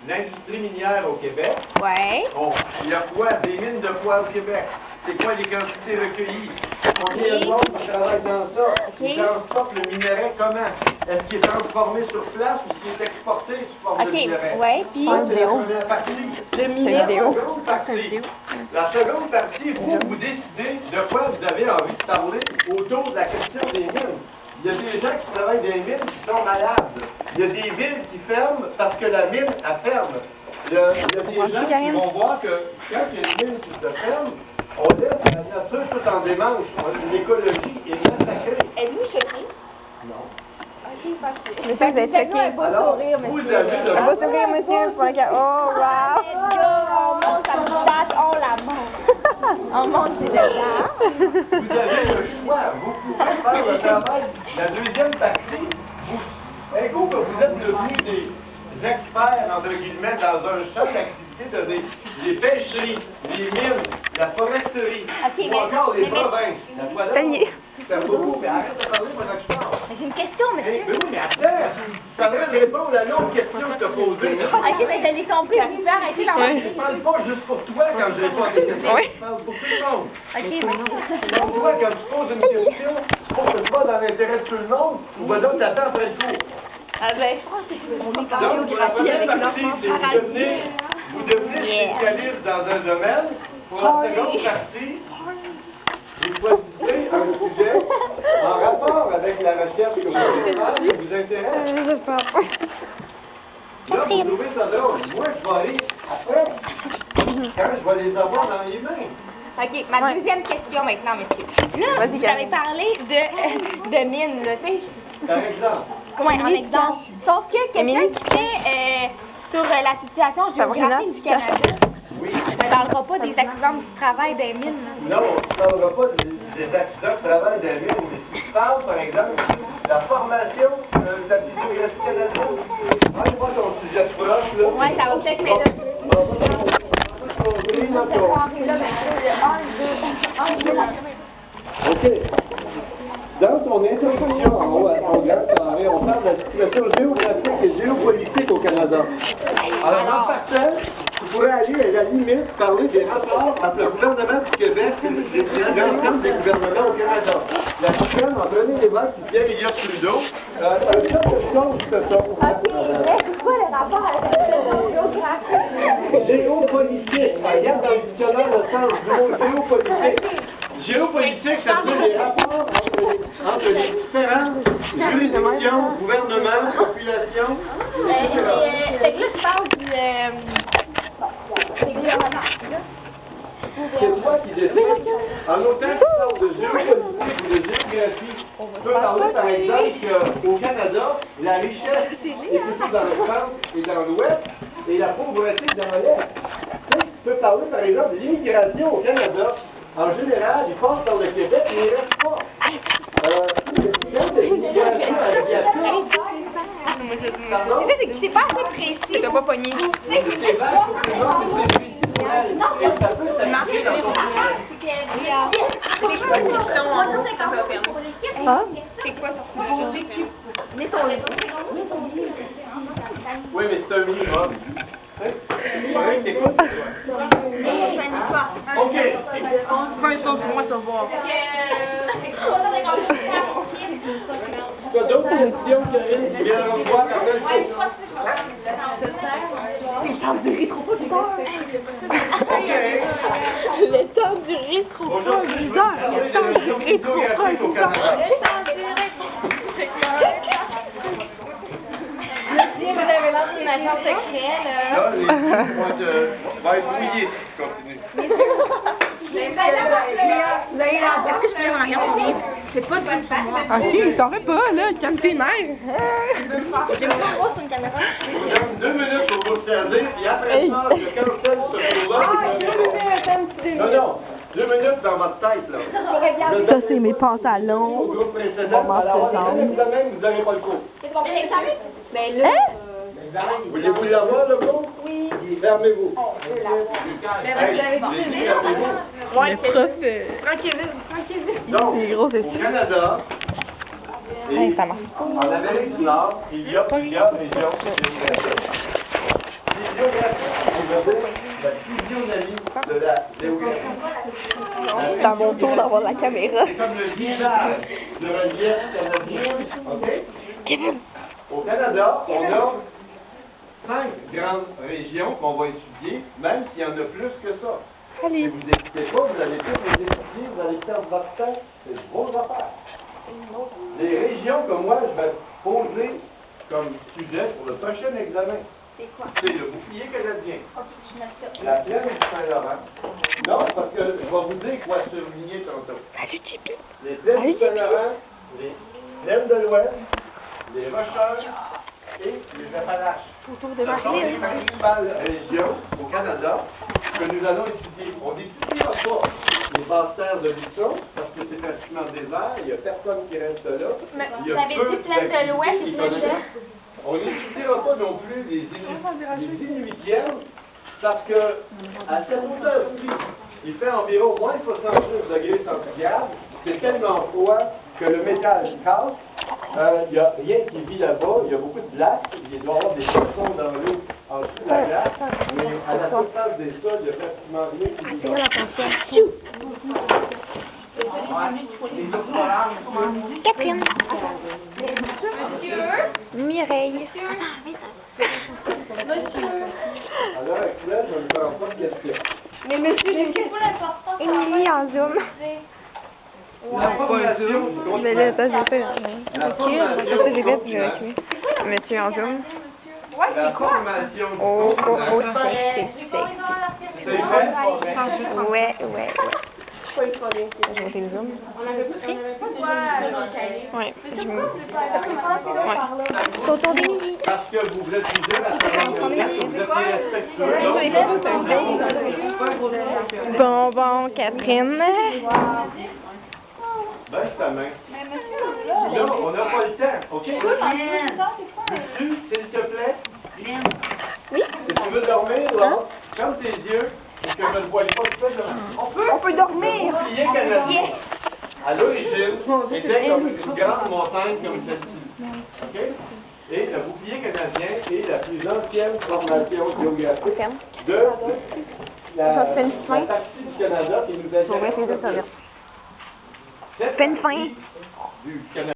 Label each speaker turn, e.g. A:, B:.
A: l'industrie minière au Québec.
B: Ouais.
A: Bon, il y a quoi? Des mines de quoi au Québec? C'est quoi les quantités recueillies? Combien de monde qui travaille dans ça? Ils transportent le minerai comment? Est-ce qu'il est transformé sur place ou qu'il est exporté sous forme de minerai?
B: Ouais, puis...
A: Ça, c'est la première partie.
B: Le minerai.
A: La seconde partie. La seconde partie, vous décidez de quoi vous avez envie de parler autour de la question des mines. Il y a des gens qui travaillent dans les mines qui sont malades. Il y a des villes qui ferment parce que la mine, elle ferme. Il y a des gens qui vont voir que quand il y a une mine qui se ferme, on laisse la nature tout en démange. L'écologie est massacrée.
B: Êtes-vous choqué?
A: Non.
B: Ok, parfait.
C: Monsieur, vous êtes choqué?
B: Un beau sourire,
A: Vous
B: monsieur.
A: avez le
C: Un beau sourire, monsieur. Oh, wow!
B: Let's go! On monte sa moustache, on la monte. On monte ses dents.
A: Vous avez le choix. Vous pouvez faire le travail. La deuxième partie, vous êtes devenus des experts, entre guillemets, dans un champ d'activité de des pêcheries, les mines, la foresterie, ou encore les provinces. La toilette, c'est beaucoup, mais arrête de parler pendant que je parle.
B: J'ai une question, monsieur.
A: Mais oui, mais attends, ça devrait répondre à l'autre question que tu as posée.
B: Ok, mais je l'ai compris. Vous pouvez arrêter d'envoyer.
A: Je parle pas juste pour toi quand je réponds à des questions. Je parle pour tout le monde.
B: Ok,
A: Donc, toi, quand tu poses une question, tu penses que c'est pas dans l'intérêt de tout le monde, ou ben donc t'attends après le cours.
B: ben, je pense que on est en
A: Donc, pour la
B: géographie
A: première
B: avec
A: partie,
B: l'enfant
A: c'est vous devenez spécialiste dans un domaine. Pour la seconde partie, vous choisissez un sujet en rapport avec la recherche que vous allez faire, qui vous intéresse. Là, vous trouvez ça drôle. Moi, je vais aller après, quand je vais les avoir dans les mains.
B: Ok, ma deuxième question maintenant, monsieur. Là, vous avez parlé de mines, là, tu sais.
A: Par exemple.
B: Ouais, en exemple. Sauf que quelqu'un qui fait sur la situation géographique du Canada,
A: Oui.
B: ne parlera pas des accidents du travail des mines.
A: Non, on ne parlera pas des accidents de travail des mines, mais si tu parles, par exemple, de la formation de la bibliographie canadienne, moi ton sujet de proche, là.
B: Ouais, ça va peut-être m'aider.
A: OK. Dans ton introduction en haut à ton grand carré, on parle de la situation géographique et géopolitique au Canada. Alors, en partant, tu pourrais aller à la limite parler des rapports entre le gouvernement du Québec et l'ensemble des gouvernements au Canada. La différence entre René Lévesque et Pierre-Éliott Trudeau, un tas de choses se sont.
B: Ok, mais c'est quoi le rapport avec la géographie?
A: Géopolitique. Regarde dans le dictionnaire le sens du mot géopolitique. Géopolitique, ça veut dire les rapports entre les différentes juridictions, gouvernements, populations, etc.
B: Fait que là, tu parles du...
A: C'est toi qui décides. En autant que tu parles de géopolitique ou de géographie, tu peux parler par exemple qu'au Canada, la richesse est plutôt dans le centre et dans l'ouest, et la pauvreté dans l'est. Tu peux parler par exemple de l'immigration au Canada. En général, ils passent dans le Québec, mais ils ne restent pas. Quand il y a l'immigration asiatique, pardon?
B: C'est pas assez précis. T'as pas pogné.
A: C'est vache pour tout le monde, c'est spirituel. Et ça peut s'appliquer dans ton
B: C'est quoi
A: Oui, mais c'est un minimum. Oui, t'écoutes. OK. Tu as d'autres questions, Karine? Viens me voir après le cours.
C: Le temps du rétroproviseur. Le temps du rétroproviseur.
B: Si vous avez l'ordinateur secret, là.
A: Là, les filles vont être mouillés si tu continues.
B: Est-ce que je peux aller en arrière pour vivre? C'est pas du tout moi.
C: Ah si, t'en fais pas, là, calme tes nerfs.
B: J'ai pas le droit sur une caméra.
A: Donne 2 minutes pour vous servir, puis après ça, je cancelle ce cours-là. Non, non, 2 minutes dans votre tête, là.
C: Ça, c'est mes pantalons.
A: Au groupe précédent, alors, l'examen, vous n'avez pas le cours.
B: Mais là,
A: Voulez-vous l'avoir, le cours? Oui. Fermez-vous.
C: Le prof,
B: tranquille.
A: Donc,
C: c'est gros, c'est
A: au Canada, et
C: ça marche.
A: en Amérique du Nord, il y a plusieurs régions géographiques. la physionomie de la géographie.
C: C'est à mon tour d'avoir la caméra.
A: C'est comme le visage de relief canadien. OK? Au Canada, on a 5 grandes régions qu'on va étudier, même s'il y en a plus que ça. Si
C: Allez.
A: vous n'écoutez pas, vous allez tous les étudier, vous allez perdre votre temps. C'est vos affaires. Les régions que moi, je vais poser comme sujet pour le prochain examen,
B: C'est quoi?
A: c'est le bouclier canadien,
B: Ok, je note ça.
A: la plaine du Saint-Laurent. Non, parce que je vais vous dire quoi surligner tantôt.
C: Allez, JP.
A: Les plaines du Saint-Laurent, les plaines de l'Ouest, les Rocheuses et les Appalaches.
C: Autour de
A: Ce sont les
C: Marie.
A: principales régions au Canada que nous allons étudier. On n'étudiera pas les basses terres de Luçon parce que c'est pratiquement désert, il n'y a personne qui reste là.
B: Mais
A: Il y a
B: vous avez
A: peu
B: dit plaine de l'Ouest
A: d'activités
B: et plaine de...
A: économiques. On n'étudiera pas non plus les Inuitiennes parce que à cette hauteur-ci, il fait environ moins 70 degrés centigrades. C'est tellement froid que le métal casse. Il n'y a rien qui vit là-bas. Il y a beaucoup de glace. Il doit y avoir des poissons dans l'eau en dessous de la glace. Mais à la surface des sols, il n'y a pratiquement rien qui vit.
C: C'est là l'attention. Catherine. Mireille.
A: À l'heure actuelle, je ne me prends pas de questions.
B: Mais monsieur, c'est pas l'important.
C: Émilie en zoom.
A: La formation du
C: Mais là, ça, j'ai fait.
A: La
C: Ok, ça, j'ai fait, puis j'ai écrit. Monsieur en zoom.
A: La formation du
C: Oh, oh, oh,
A: continent,
C: c'est
A: c'est fait pour
C: Ouais. J'ai fait le zoom. Ouais. C'est autour d'Émilie.
A: parce que vous refusez la formation, que vous êtes irrespectueux.
C: Bon, Catherine.
A: Baisse ta main. Là, on n'a pas le temps, OK? Veux-tu, s'il te plaît?
C: Oui.
A: Si tu veux dormir, là, ferme tes yeux, et que je ne voie pas tout ça.
C: On peut dormir.
A: Le bouclier canadien, à l'origine, était comme une grande montagne comme celle-ci. OK? Et le bouclier canadien est la plus ancienne formation géographique de la partie du Canada qui nous intéresse.
C: Ouais, c'est ça, ça vient.
A: Cette
C: Fais une fin.
A: partie du Canada